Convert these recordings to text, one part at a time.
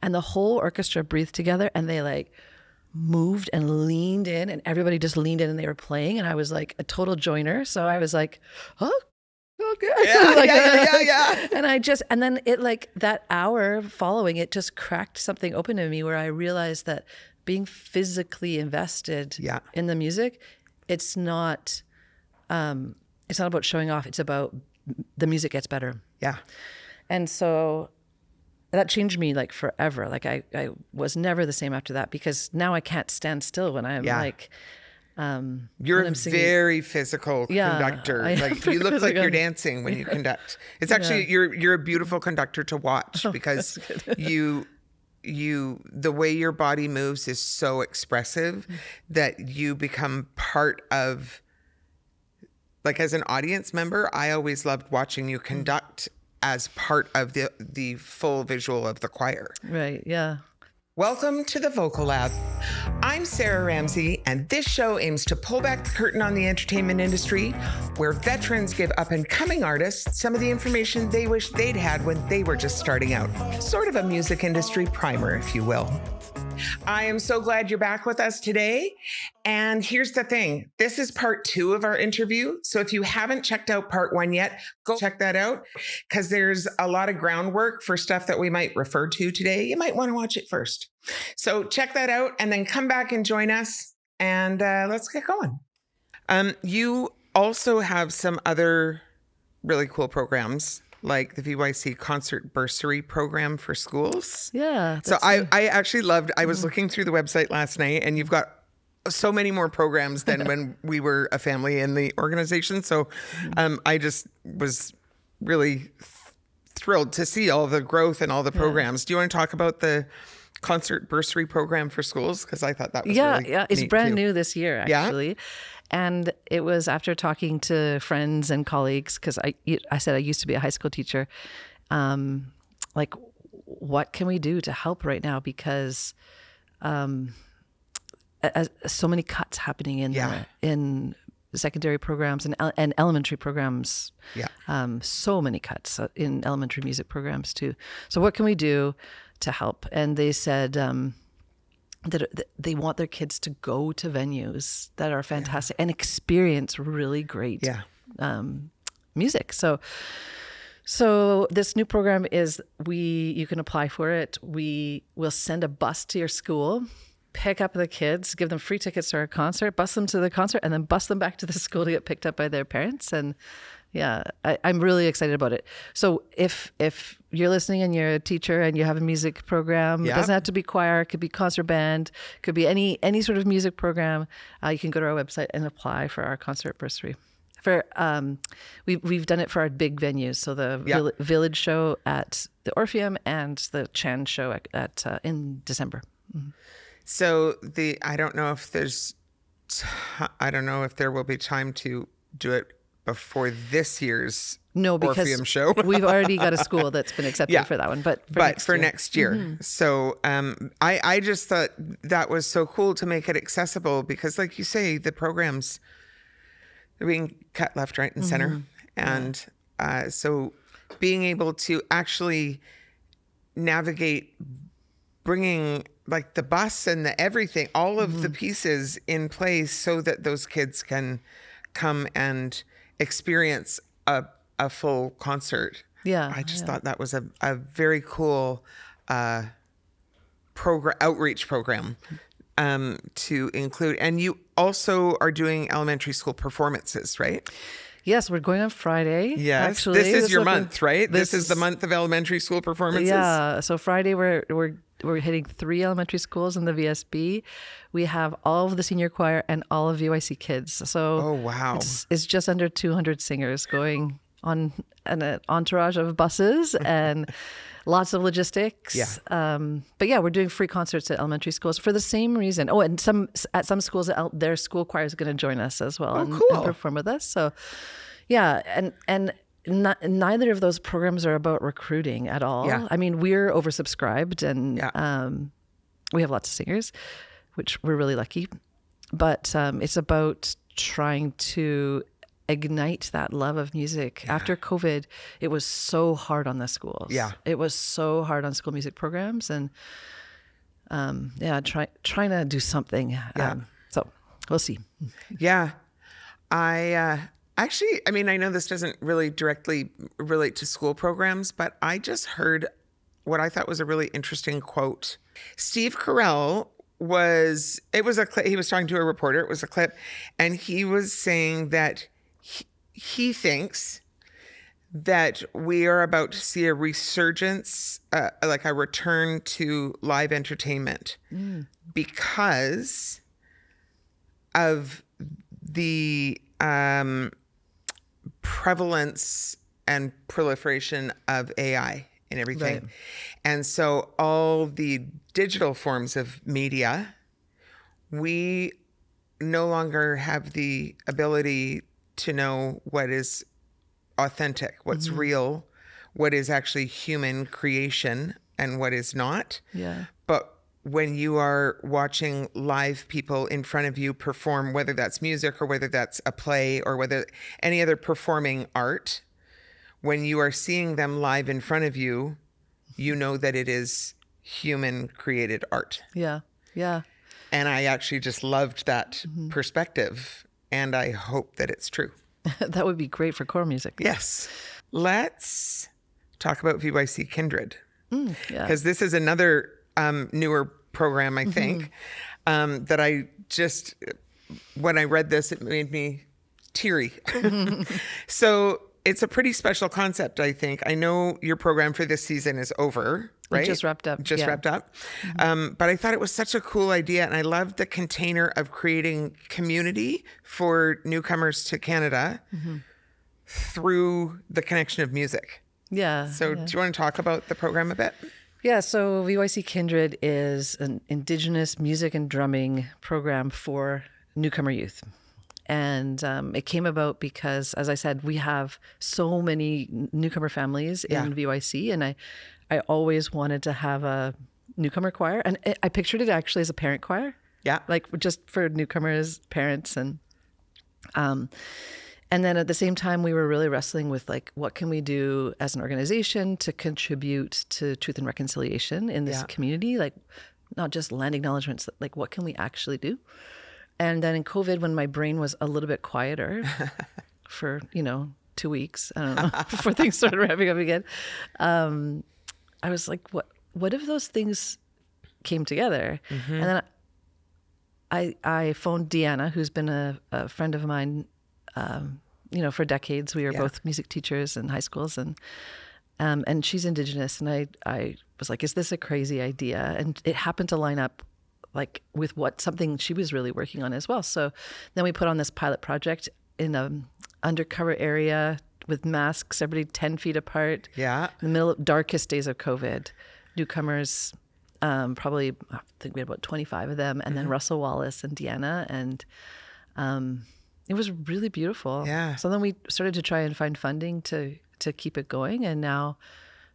And the whole orchestra breathed together, and they like moved and leaned in, and everybody just leaned in and they were playing. And I was like a total joiner. So I was like, oh, okay. Yeah. And then it like that hour following it just cracked something open in me where I realized that being physically invested in the music, it's not about showing off. It's about the music gets better. Yeah. And so that changed me like forever. Like I was never the same after that, because now I can't stand still when I'm like, you're a very physical conductor. Like you look like you're dancing when you conduct. It's actually, you're a beautiful conductor to watch because the way your body moves is so expressive that you become part of, like as an audience member, I always loved watching you conduct as part of the full visual of the choir. Right, yeah. Welcome to the Vocal Lab. I'm Sarah Ramsey, and this show aims to pull back the curtain on the entertainment industry, where veterans give up-and-coming artists some of the information they wish they'd had when they were just starting out. Sort of a music industry primer, if you will. I am so glad you're back with us today. And here's the thing. This is part 2 of our interview. So if you haven't checked out part 1 yet, go check that out, because there's a lot of groundwork for stuff that we might refer to today. You might want to watch it first. So check that out and then come back and join us. And let's get going. You also have some other really cool programs, like the VYC Concert Bursary Program for schools. Yeah. So I actually loved, I was looking through the website last night, and you've got so many more programs than when we were a family in the organization. So I just was really thrilled to see all the growth and all the programs. Do you want to talk about the Concert Bursary Program for schools? Because I thought that was really Yeah. It's neat brand too. new this year, actually. Yeah? And it was after talking to friends and colleagues, because I said I used to be a high school teacher. Like, what can we do to help right now? Because so many cuts happening in secondary programs and elementary programs. Yeah. So many cuts in elementary music programs too. So what can we do to help? And they said that they want their kids to go to venues that are fantastic and experience really great music. So this new program is you can apply for it. We will send a bus to your school, pick up the kids, give them free tickets to our concert, bus them to the concert, and then bus them back to the school to get picked up by their parents. And I'm really excited about it. So if you're listening and you're a teacher and you have a music program, it doesn't have to be choir, it could be concert band, could be any sort of music program, you can go to our website and apply for our concert bursary. We've done it for our big venues, so the Village show at the Orpheum and the Chan show at in December. Mm-hmm. So I don't know if there will be time to do it before this year's Orpheum show. We've already got a school that's been accepted for that one, but for next year. Mm-hmm. So I just thought that was so cool to make it accessible, because like you say, the programs are being cut left, right, and center. And so being able to actually navigate bringing like the bus and the everything, all of the pieces in place so that those kids can come and experience a full concert. Yeah. I just thought that was a very cool outreach program to include. And you also are doing elementary school performances, right? Yes, we're going on Friday. Yes, actually. This is your month, right? This is the month of elementary school performances. Yeah, so Friday we're hitting 3 elementary schools in the VSB. We have all of the senior choir and all of VYC kids. So oh wow, it's just under 200 singers going on an entourage of buses and lots of logistics. Yeah. But yeah, we're doing free concerts at elementary schools for the same reason. Oh, and at some schools, their school choir is going to join us as well and perform with us. So yeah, and neither of those programs are about recruiting at all. Yeah. I mean, we're oversubscribed and we have lots of singers, which we're really lucky. But it's about trying to ignite that love of music. After COVID, it was so hard on the schools. Yeah. It was so hard on school music programs, and trying to do something. Yeah. So we'll see. Yeah. I know this doesn't really directly relate to school programs, but I just heard what I thought was a really interesting quote. Steve Carell he was talking to a reporter, it was a clip, and he was saying that he thinks that we are about to see a resurgence, like a return to live entertainment because of the prevalence and proliferation of AI and everything. Right. And so all the digital forms of media, we no longer have the ability to know what is authentic, what's real, what is actually human creation and what is not. Yeah. But when you are watching live people in front of you perform, whether that's music or whether that's a play or whether any other performing art, when you are seeing them live in front of you, you know that it is human created art. Yeah. Yeah. And I actually just loved that perspective, and I hope that it's true. That would be great for choral music. Yes. Let's talk about VYC Kindred. Because this is another newer program, I think, that I just, when I read this, it made me teary. So it's a pretty special concept, I think. I know your program for this season is over, right? It just wrapped up. Wrapped up. But I thought it was such a cool idea. And I loved the container of creating community for newcomers to Canada through the connection of music. Yeah. So do you want to talk about the program a bit? Yeah, so VYC Kindred is an Indigenous music and drumming program for newcomer youth. And it came about because, as I said, we have so many newcomer families in VYC, and I always wanted to have a newcomer choir. And I pictured it actually as a parent choir. Yeah. Like just for newcomers, parents, and then at the same time, we were really wrestling with like, what can we do as an organization to contribute to truth and reconciliation in this community? Like, not just land acknowledgements, like what can we actually do? And then in COVID, when my brain was a little bit quieter for, 2 weeks, I don't know, before things started ramping up again, I was like, what if those things came together? And then I phoned Deanna, who's been a friend of mine, for decades. We were both music teachers in high schools, and she's Indigenous. And I was like, is this a crazy idea? And it happened to line up like with something she was really working on as well. So then we put on this pilot project in an undercover area with masks, everybody 10 feet apart. Yeah. In the middle of darkest days of COVID, newcomers, probably, I think we had about 25 of them, and then Russell Wallace and Deanna. And it was really beautiful. Yeah. So then we started to try and find funding to keep it going. And now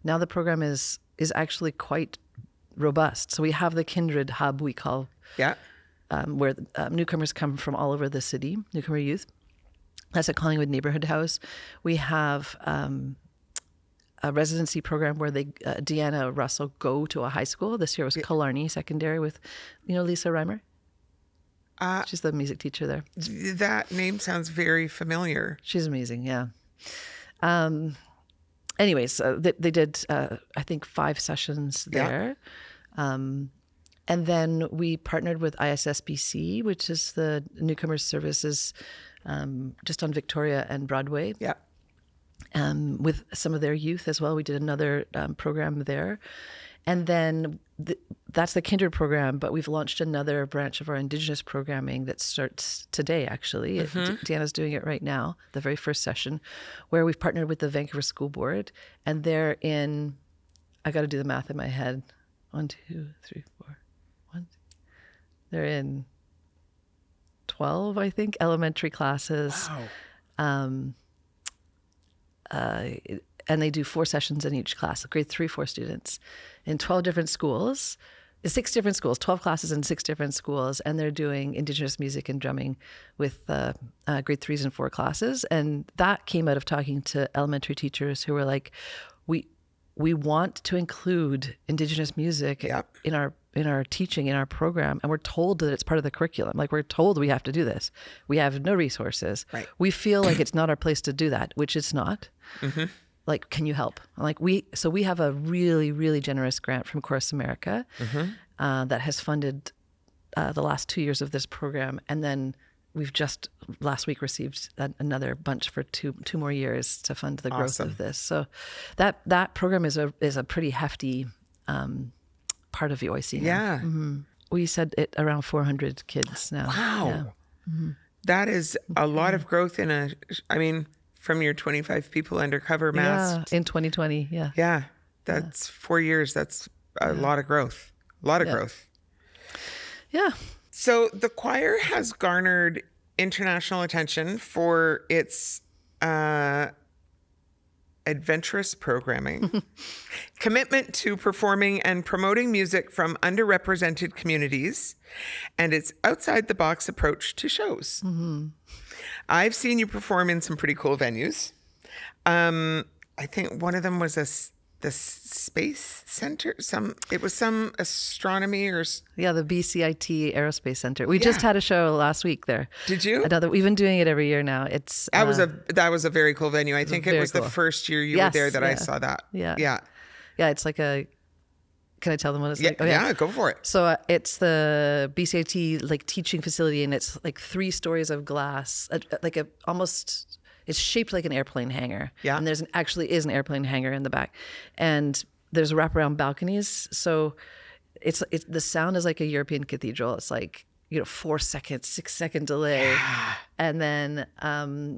the program is actually quite robust. So we have the Kindred hub, we call, where newcomers come from all over the city, newcomer youth. That's at Collingwood Neighborhood House. We have a residency program where Deanna Russell go to a high school. This year was Killarney Secondary with, Lisa Reimer. She's the music teacher there. That name sounds very familiar. She's amazing, yeah. Anyways, they did, I think, 5 sessions there. And then we partnered with ISSBC, which is the Newcomers Services just on Victoria and Broadway. Yeah. With some of their youth as well. We did another program there. And then that's the Kindred program, but we've launched another branch of our Indigenous programming that starts today, actually. Deanna's doing it right now, the very first session, where we've partnered with the Vancouver School Board. And they're in, I got to do the math in my head. 1, 2, 3, 4, 1. They're in 12, I think, elementary classes. Wow. And they do 4 sessions in each class, grade 3, 4 students in 12 different schools 6 different schools, 12 classes in 6 different schools, and they're doing Indigenous music and drumming with grade 3s and 4 classes. And that came out of talking to elementary teachers who were like, we want to include Indigenous music in our teaching, in our program, and we're told that it's part of the curriculum. Like, we're told we have to do this. We have no resources. Right. We feel like it's not our place to do that, which it's not. Mm-hmm. Like, can you help? Like, we have a really, really generous grant from Chorus America that has funded the last 2 years of this program, and then we've just last week received another bunch for two more years to fund the growth of this. So that program is a pretty hefty part of VYC now. Yeah. Mm-hmm. We said it around 400 kids now. Wow. Yeah. Mm-hmm. That is a lot of growth from your 25 people undercover masked. Yeah, in 2020, yeah. Yeah, that's 4 years. That's a lot of growth. A lot of growth. Yeah. So the choir has garnered international attention for its adventurous programming, commitment to performing and promoting music from underrepresented communities, and its outside-the-box approach to shows. Mm-hmm. I've seen you perform in some pretty cool venues. I think one of them was the Space Center. It was some astronomy or... Yeah, the BCIT Aerospace Center. We just had a show last week there. Did you? We've been doing it every year now. That was a very cool venue. I think it was cool. The first year you were there that I saw that. Yeah. Yeah. Yeah, it's like a... Can I tell them what it's like? Oh, yeah, go for it. So it's the BCIT like teaching facility, and it's like 3 stories of glass, it's shaped like an airplane hangar. Yeah. And actually is an airplane hangar in the back. And there's wraparound balconies. So it's the sound is like a European cathedral. It's like, 4 seconds, 6 second delay. Yeah. And then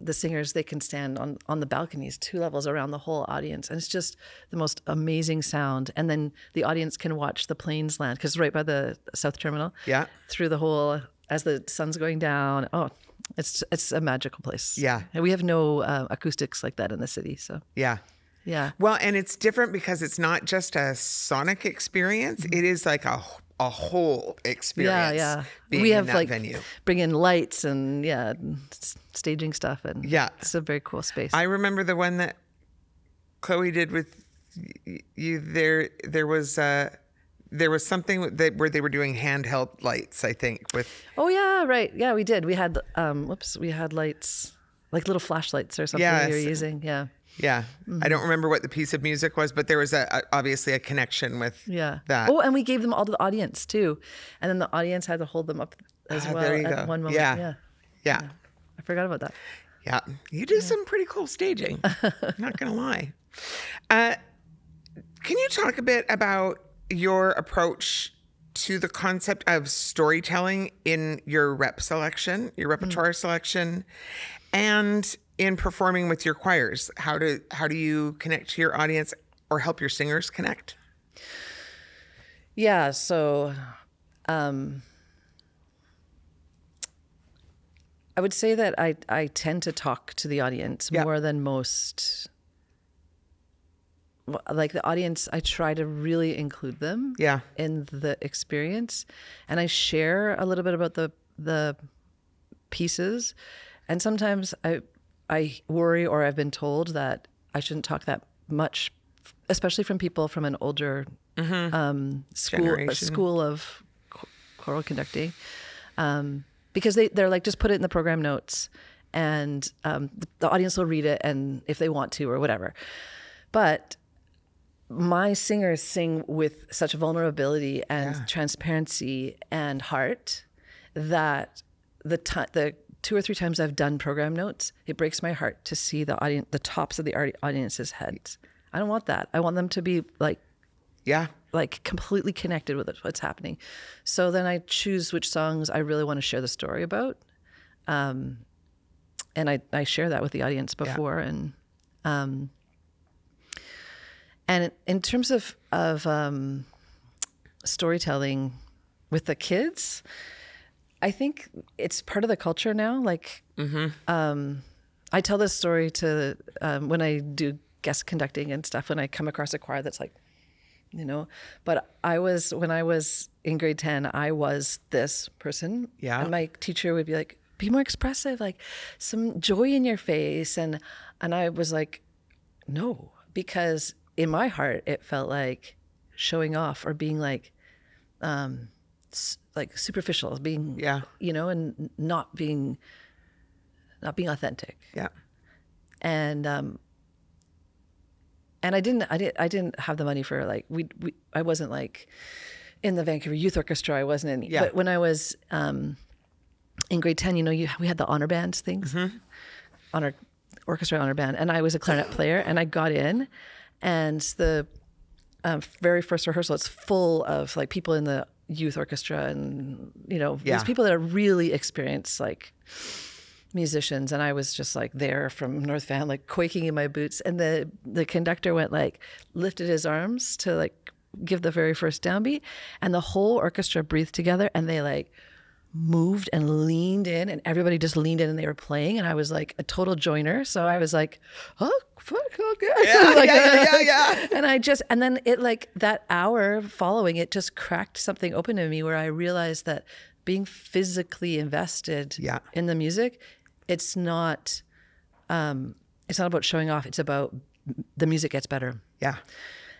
the singers, they can stand on the balconies 2 levels around the whole audience. And it's just the most amazing sound. And then the audience can watch the planes land, because right by the South Terminal. Yeah. Through the whole, as the sun's going down. Oh, it's a magical place. Yeah. And we have no acoustics like that in the city. So. Yeah. Yeah. Well, and it's different because it's not just a sonic experience. Mm-hmm. It is like a whole experience. Yeah. We have in that venue. Bring in lights and staging stuff, and it's a very cool space. I remember the one that Chloe did with you. There was something where they were doing handheld lights, I think. Oh yeah, right. Yeah, we did. We had we had lights, like little flashlights or something we were using. Yeah. Yeah. Mm-hmm. I don't remember what the piece of music was, but there was obviously a connection with that. Oh, and we gave them all to the audience too. And then the audience had to hold them up as well at one moment. Yeah. I forgot about that. Yeah. You do some pretty cool staging. I'm not going to lie. Can you talk a bit about your approach to the concept of storytelling in your repertoire selection, and in performing with your choirs? How do you connect to your audience or help your singers connect? Yeah, so I would say that I tend to talk to the audience more than most. Like the audience, I try to really include them in the experience, and I share a little bit about the pieces. And sometimes I worry, or I've been told that I shouldn't talk that much, especially from people from an older school of choral conducting, because they're like, just put it in the program notes, and the audience will read it, and if they want to or whatever. But my singers sing with such vulnerability and transparency and heart that the 2 or 3 times I've done program notes, it breaks my heart to see the tops of the audience's heads. I don't want that. I want them to be like completely connected with what's happening. So then I choose which songs I really want to share the story about, and I share that with the audience before. And in terms of storytelling with the kids, I think it's part of the culture now. Like, I tell this story to when I do guest conducting and stuff. When I come across a choir that's like you know, but when I was in grade 10, I was this person. Yeah. And my teacher would be like, be more expressive, like some joy in your face. And I was like, no, because in my heart, it felt like showing off or being like superficial, being, you know, and not being authentic. Yeah. And I didn't have the money for like, I wasn't like in the Vancouver Youth Orchestra. I wasn't in, but when I was in grade 10, you know, we had the honor band things, orchestra honor band. And I was a clarinet player, and I got in, and the very first rehearsal, it's full of like people in the youth orchestra, and, you know, these people that are really experienced, like musicians. And I was just like there from North Van, like quaking in my boots. And the conductor went like, lifted his arms to like give the very first downbeat, and the whole orchestra breathed together, and they like moved and leaned in, and everybody just leaned in, and they were playing. And I was like a total joiner. So I was like, oh, fuck, okay. Yeah. And then it like that hour following, it just cracked something open in me where I realized that being physically invested in the music, it's not about showing off. It's about the music gets better. Yeah.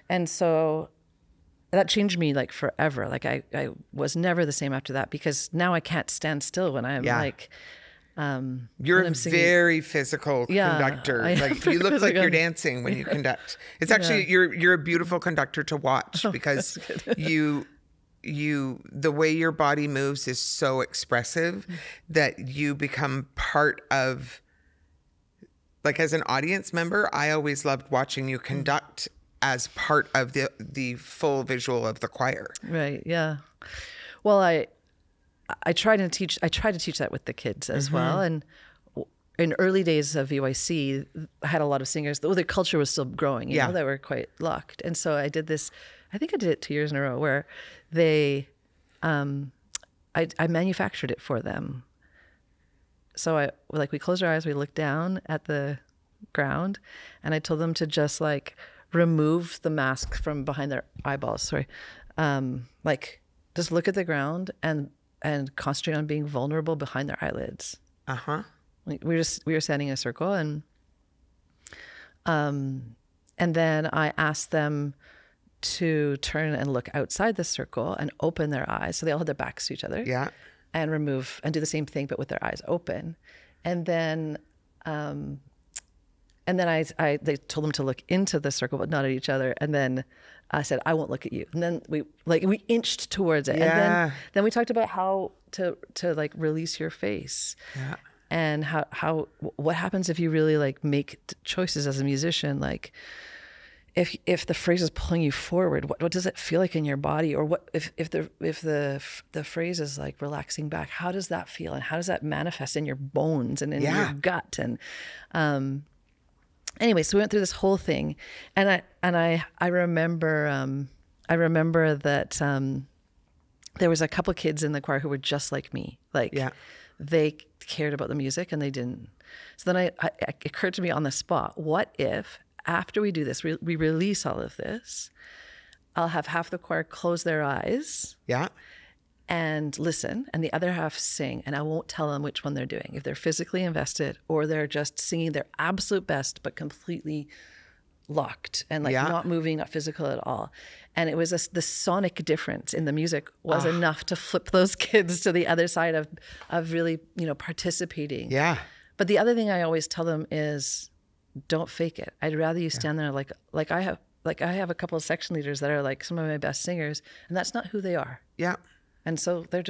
And so that changed me like forever. Like I was never the same after that, because now I can't stand still when I'm like, you're a very physical conductor. Like you look like you're dancing when you conduct. It's actually, you're a beautiful conductor to watch, because the way your body moves is so expressive that you become part of, like as an audience member, I always loved watching you conduct as part of the full visual of the choir. Right. Yeah. Well, I try to teach that with the kids as well. And in early days of VYC, I had a lot of singers, though the culture was still growing, you know, that were quite locked. And so I did this, I think I did it 2 years in a row, where they, I manufactured it for them. So we closed our eyes, we looked down at the ground, and I told them to just like remove the mask from behind their eyeballs. Like just look at the ground and concentrate on being vulnerable behind their eyelids. We were standing in a circle, and then I asked them to turn and look outside the circle and open their eyes. So they all had their backs to each other. Yeah. And do the same thing, but with their eyes open. And then they told them to look into the circle, but not at each other. And then I said, I won't look at you. And then we inched towards it. Yeah. And then we talked about how to like release your face. Yeah. And what happens if you really like make choices as a musician, like if the phrase is pulling you forward, what does it feel like in your body? Or what if the phrase is like relaxing back, how does that feel? And how does that manifest in your bones and in your gut? And anyway, so we went through this whole thing, and I remember that there was a couple kids in the choir who were just like me. Like they cared about the music and they didn't. So then it occurred to me on the spot, what if after we do this, we release all of this, I'll have half the choir close their eyes and listen, and the other half sing, and I won't tell them which one they're doing, if they're physically invested or they're just singing their absolute best but completely locked and like not moving, not physical at all. And it was the sonic difference in the music was enough to flip those kids to the other side of really, you know, participating. Yeah. But the other thing I always tell them is, don't fake it. I'd rather you stand there like I have a couple of section leaders that are like some of my best singers, and that's not who they are. Yeah. And so they're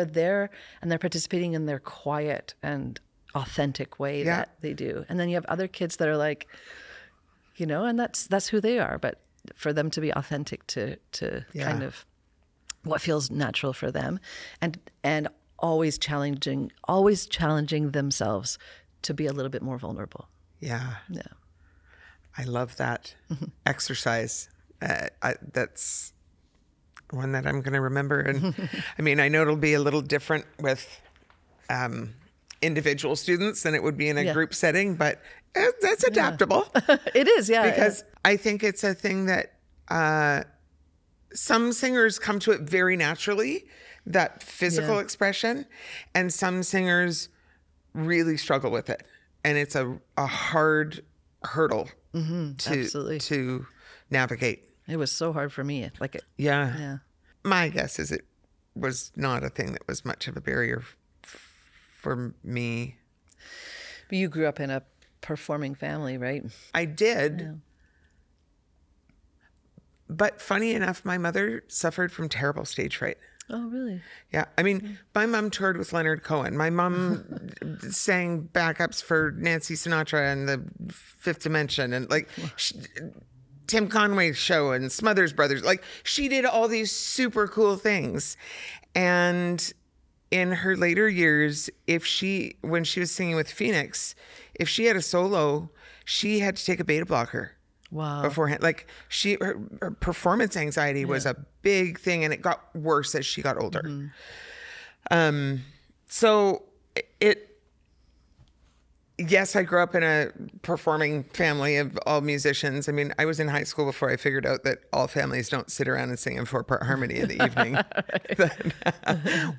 there and they're participating in their quiet and authentic way that they do. And then you have other kids that are like, you know, and that's who they are. But for them to be authentic to kind of what feels natural for them, and always challenging themselves to be a little bit more vulnerable. Yeah. I love that exercise. That's one that I'm going to remember. And I mean, I know it'll be a little different with individual students than it would be in a group setting, but that's adaptable. It is, yeah. Because I think it's a thing that some singers come to it very naturally, that physical expression, and some singers really struggle with it. And it's a hard hurdle to navigate. It was so hard for me. Yeah. My guess is it was not a thing that was much of a barrier for me. But you grew up in a performing family, right? I did. Yeah. But funny enough, my mother suffered from terrible stage fright. Oh, really? Yeah. I mean, my mom toured with Leonard Cohen. My mom sang backups for Nancy Sinatra and the Fifth Dimension and Tim Conway's show and Smothers Brothers. Like, she did all these super cool things. And in her later years, when she was singing with Phoenix, if she had a solo, she had to take a beta blocker. Wow. Beforehand. Like, her performance anxiety was a big thing, and it got worse as she got older. Mm-hmm. So yes, I grew up in a performing family of all musicians. I mean, I was in high school before I figured out that all families don't sit around and sing in 4-part harmony in the evening.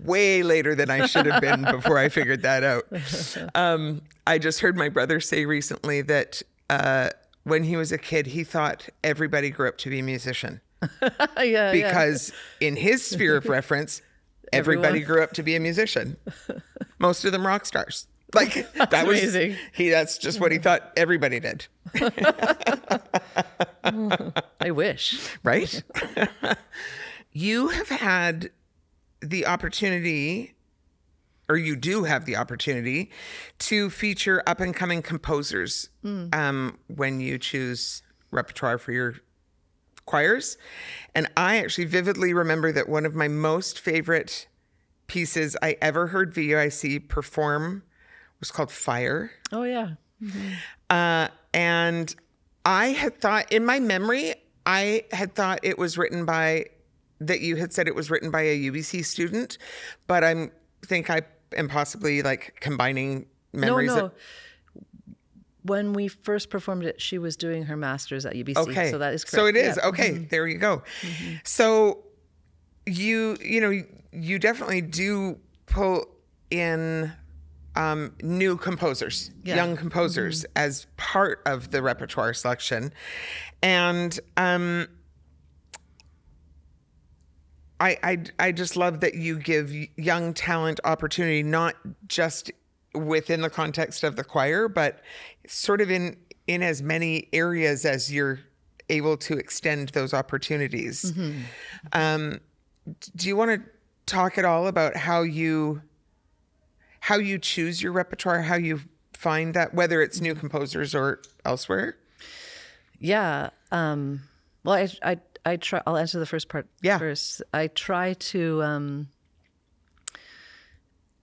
Way later than I should have been before I figured that out. I just heard my brother say recently that when he was a kid, he thought everybody grew up to be a musician. Because in his sphere of reference, everybody grew up to be a musician. Most of them rock stars. Like, that was amazing. That's just what he thought everybody did. I wish. Right? You have had the opportunity, or you do have the opportunity, to feature up and coming composers when you choose repertoire for your choirs. And I actually vividly remember that one of my most favorite pieces I ever heard VYC perform was called Fire. Oh, yeah. Mm-hmm. And I had thought, in my memory, I had thought it was written by, that you had said it was written by a UBC student, but I think I am possibly combining memories. No. When we first performed it, she was doing her master's at UBC. Okay. So that is correct. So it is. Yeah. Okay. Mm-hmm. There you go. Mm-hmm. So you definitely do pull in new composers, young composers, as part of the repertoire selection. And I just love that you give young talent opportunity, not just within the context of the choir, but sort of in as many areas as you're able to extend those opportunities. Mm-hmm. Do you want to talk at all about how you choose your repertoire, how you find that, whether it's new composers or elsewhere? Yeah. Well, I try. I'll answer the first part first. I try to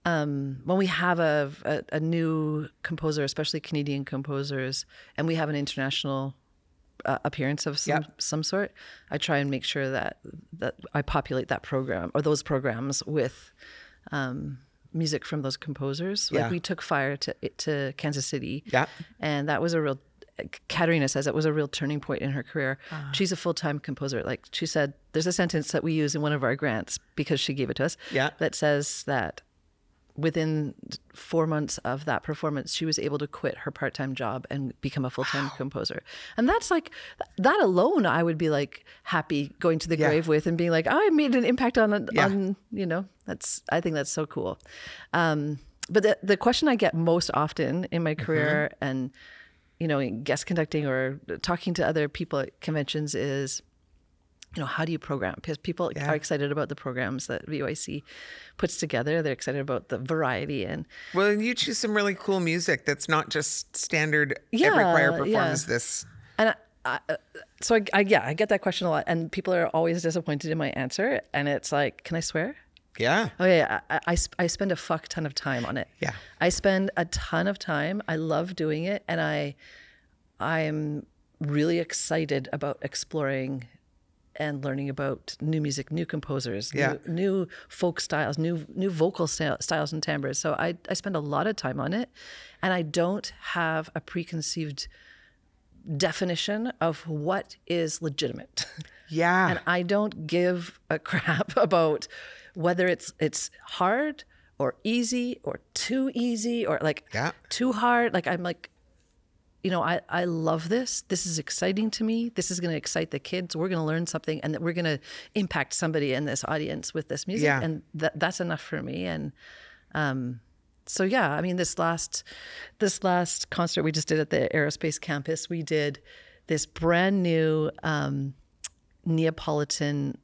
when we have a new composer, especially Canadian composers, and we have an international appearance of some sort, I try and make sure that I populate that program or those programs with music from those composers. Like, we took Fire to Kansas City, and that was a real, Katerina says it was a real turning point in her career. She's a full-time composer. Like she said, there's a sentence that we use in one of our grants, because she gave it to us, that says that within 4 months of that performance, she was able to quit her part-time job and become a full-time composer. And that's that alone, I would be happy going to the grave with and being like, oh, I made an impact on I think that's so cool. But the question I get most often in my career, and, in guest conducting or talking to other people at conventions, is, how do you program? Because people are excited about the programs that VYC puts together. They're excited about the variety. Well, you choose some really cool music that's not just standard, every choir performs this. And I get that question a lot. And people are always disappointed in my answer. And it's like, can I swear? Yeah. Oh, yeah. I spend a fuck ton of time on it. Yeah. I spend a ton of time. I love doing it. And I'm really excited about exploring and learning about new music, new composers, new folk styles, new vocal styles and timbres. So I spend a lot of time on it, and I don't have a preconceived definition of what is legitimate. Yeah. And I don't give a crap about whether it's hard or easy or too easy or like too hard. Like I'm like, you know, I love this. This is exciting to me. This is going to excite the kids. We're going to learn something, and that we're going to impact somebody in this audience with this music. Yeah. And that's enough for me. And so yeah, I mean, this last concert we just did at the aerospace campus, we did this brand new Neapolitan.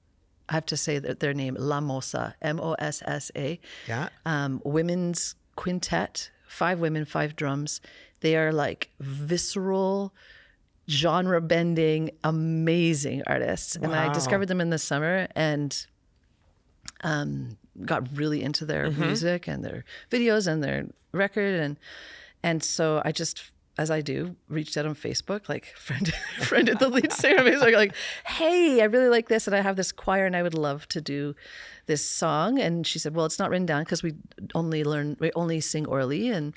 I have to say that their name, La Mossa, Mossa. Women's quintet, 5 women, 5 drums. They are like visceral, genre-bending, amazing artists. And I discovered them in the summer and got really into their music and their videos and their record. And so I just, as I do, reached out on Facebook, like friended the lead singer on Facebook, like, hey, I really like this and I have this choir and I would love to do this song. And she said, well, it's not written down because we only sing orally, and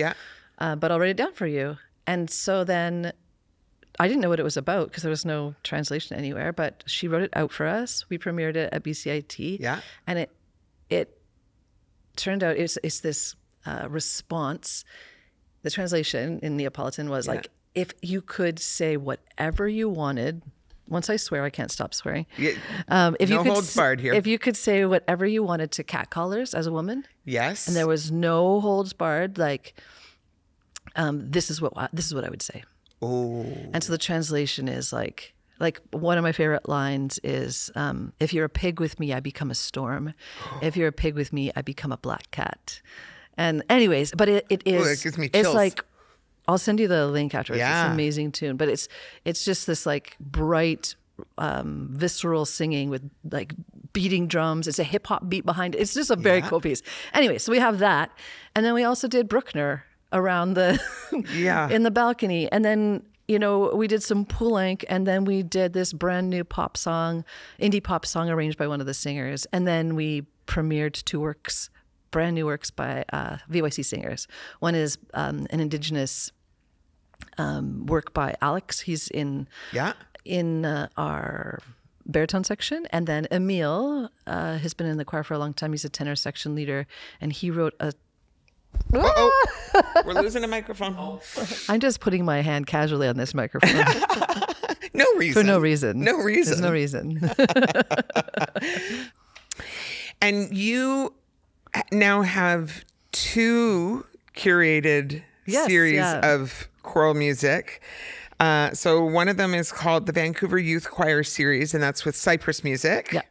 but I'll write it down for you. And so then I didn't know what it was about because there was no translation anywhere, but she wrote it out for us. We premiered it at BCIT. Yeah. And it turned out it's this response. The translation in Neapolitan was like, if you could say whatever you wanted, once I swear, I can't stop swearing. If no holds barred here. If you could say whatever you wanted to catcallers as a woman. Yes. And there was no holds barred, like, this is what I would say. Oh. And so the translation is like one of my favorite lines is, if you're a pig with me, I become a storm. If you're a pig with me, I become a black cat. And anyways, but it is, it gives me chills. It's like, I'll send you the link afterwards. Yeah. It's an amazing tune, but it's just this like bright, visceral singing with like beating drums. It's a hip hop beat behind it. It's just a very cool piece. Anyway, so we have that. And then we also did Bruckner around the, in the balcony. And then, you know, we did some Poulenc, and then we did this brand new pop song, indie pop song arranged by one of the singers. And then we premiered 2 works, brand new works by VYC singers. One is an Indigenous work by Alex. He's in our baritone section. And then Emile has been in the choir for a long time. He's a tenor section leader, and he wrote a... We're losing a microphone. I'm just putting my hand casually on this microphone. No reason. For no reason. No reason. There's no reason. And you now have 2 curated series of choral music. So one of them is called the Vancouver Youth Choir series, and that's with Cypress Music. Yeah.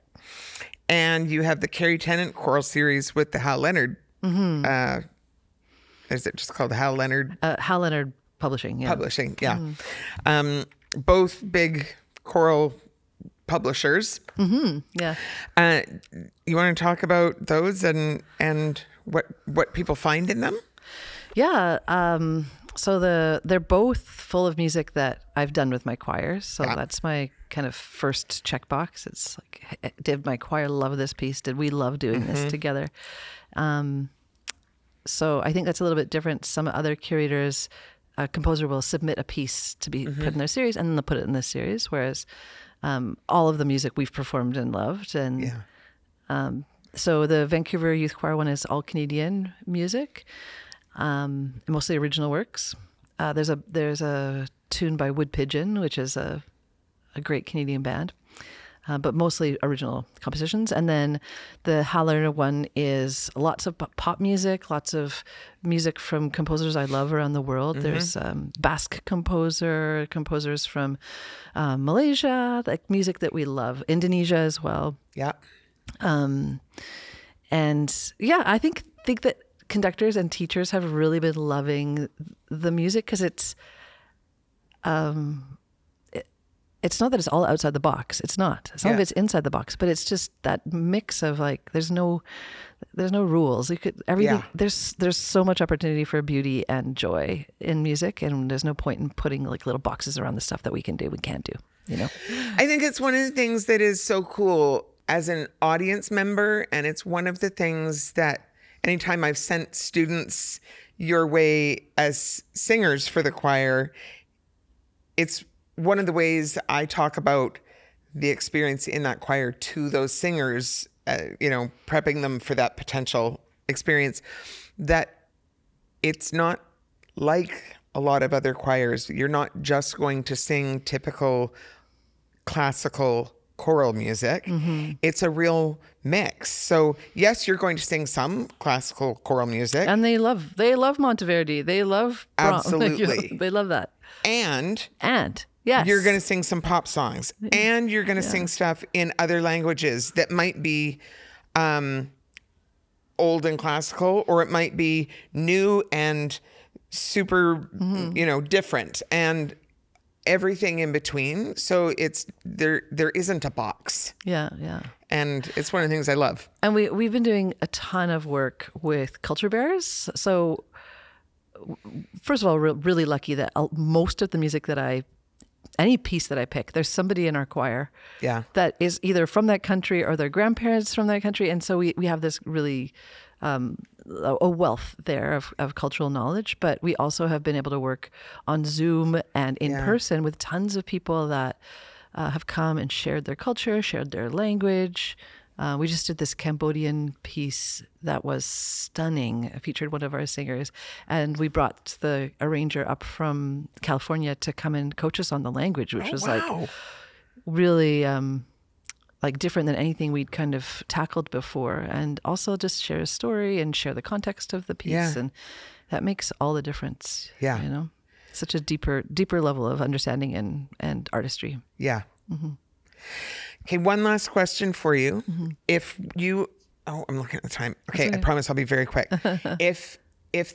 And you have the Carrie Tennant choral series with the Hal Leonard. Is it just called Hal Leonard? Hal Leonard Publishing. Yeah. Publishing, yeah. Both big choral publishers. Yeah. You want to talk about those and what people find in them? Yeah. So they're both full of music that I've done with my choir. So that's my kind of first checkbox. It's like, did my choir love this piece? Did we love doing this together? So I think that's a little bit different. Some other curators, a composer will submit a piece to be put in their series, and then they'll put it in this series. Whereas all of the music we've performed and loved. And so the Vancouver Youth Choir one is all Canadian music, mostly original works. There's a tune by Wood Pigeon, which is a great Canadian band. But mostly original compositions. And then the Hal Leonard one is lots of pop music, lots of music from composers I love around the world. There's Basque composers from Malaysia, like music that we love. Indonesia as well. Yeah. And yeah, I think that conductors and teachers have really been loving the music because it's not that it's all outside the box. It's not. Some of it's inside the box, but it's just that mix of like, there's no rules. You could everything. Yeah. There's so much opportunity for beauty and joy in music, and there's no point in putting like little boxes around the stuff that we can do, we can't do. You know. I think it's one of the things that is so cool as an audience member, and it's one of the things that anytime I've sent students your way as singers for the choir, it's one of the ways I talk about the experience in that choir to those singers, prepping them for that potential experience, that it's not like a lot of other choirs. You're not just going to sing typical classical choral music. Mm-hmm. It's a real mix. So yes, you're going to sing some classical choral music. And they love Monteverdi. They love Brahms. Absolutely. They love that. And yes, you're going to sing some pop songs, and you're going to sing stuff in other languages that might be old and classical, or it might be new and super, different, and everything in between. So it's there isn't a box. Yeah. And it's one of the things I love. And we've been doing a ton of work with culture bearers. So first of all, really lucky that most of the music any piece that I pick, there's somebody in our choir that is either from that country or their grandparents from that country. And so we have this really a wealth there of cultural knowledge, but we also have been able to work on Zoom and in person with tons of people that have come and shared their culture, shared their language. We just did this Cambodian piece that was stunning. It featured one of our singers, and we brought the arranger up from California to come and coach us on the language, which was like really like different than anything we'd kind of tackled before, and also just share a story and share the context of the piece, and that makes all the difference. Yeah, such a deeper level of understanding and artistry. Yeah. Mm-hmm. Okay, one last question for you. Mm-hmm. If you, I'm looking at the time. Okay, I promise I'll be very quick. If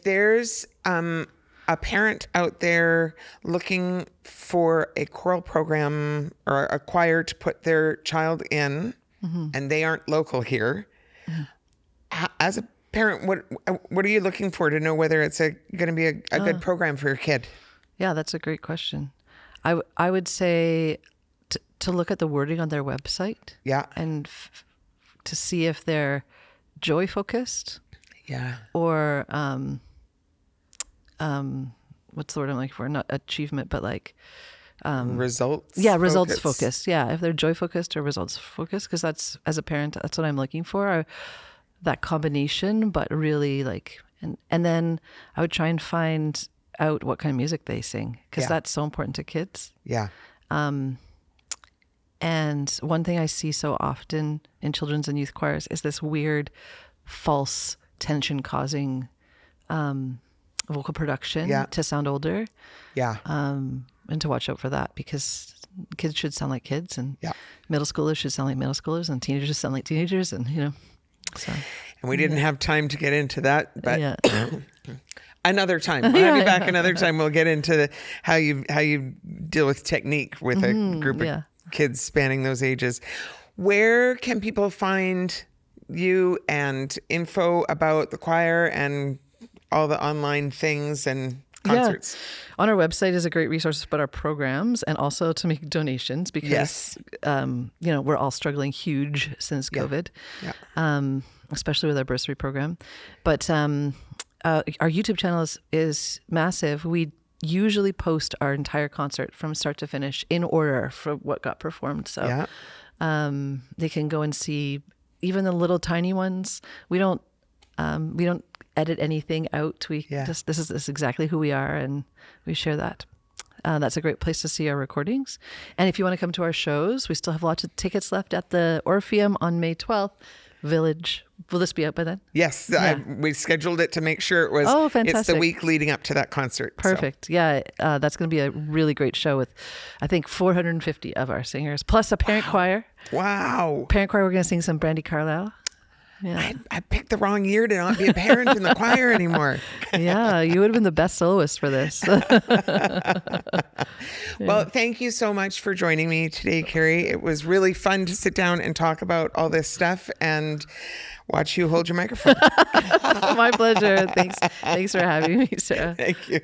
there's a parent out there looking for a choral program or a choir to put their child in, and they aren't local here, as a parent, what are you looking for to know whether it's going to be a good program for your kid? Yeah, that's a great question. I would say to look at the wording on their website. Yeah. And to see if they're joy focused. Yeah. Or what's the word I'm looking for? Not achievement, but like results. Yeah, results focused. Yeah, if they're joy focused or results focused, because that's, as a parent, that's what I'm looking for. That combination, but really like, and then I would try and find out what kind of music they sing, because that's so important to kids. Yeah. And one thing I see so often in children's and youth choirs is this weird, false tension-causing vocal production to sound older. Yeah. And to watch out for that, because kids should sound like kids, and middle schoolers should sound like middle schoolers, and teenagers should sound like teenagers, and so. And we didn't have time to get into that, but another time. I'll have you back another time. We'll get into how you deal with technique with a group of kids spanning those ages. Where can people find you and info about the choir and all the online things and concerts? On our website is a great resource about our programs, and also to make donations, because we're all struggling huge since COVID, especially with our bursary program. But our YouTube channel is massive. We usually post our entire concert from start to finish in order for what got performed. So they can go and see even the little tiny ones. We don't edit anything out. This is exactly who we are, and we share that. That's a great place to see our recordings. And if you want to come to our shows, we still have lots of tickets left at the Orpheum on May 12th. Village. Will this be out by then? Yes. We scheduled it to make sure it was. Oh, fantastic. It's the week leading up to that concert. Perfect. So. Yeah. That's going to be a really great show with, I think, 450 of our singers, plus a parent choir. Wow. Parent choir, we're going to sing some Brandy Carlisle. Yeah. I picked the wrong year to not be a parent in the choir anymore. Yeah, you would have been the best soloist for this. Well, thank you so much for joining me today, Carrie. It was really fun to sit down and talk about all this stuff and watch you hold your microphone. My pleasure. Thanks for having me, Sarah. Thank you.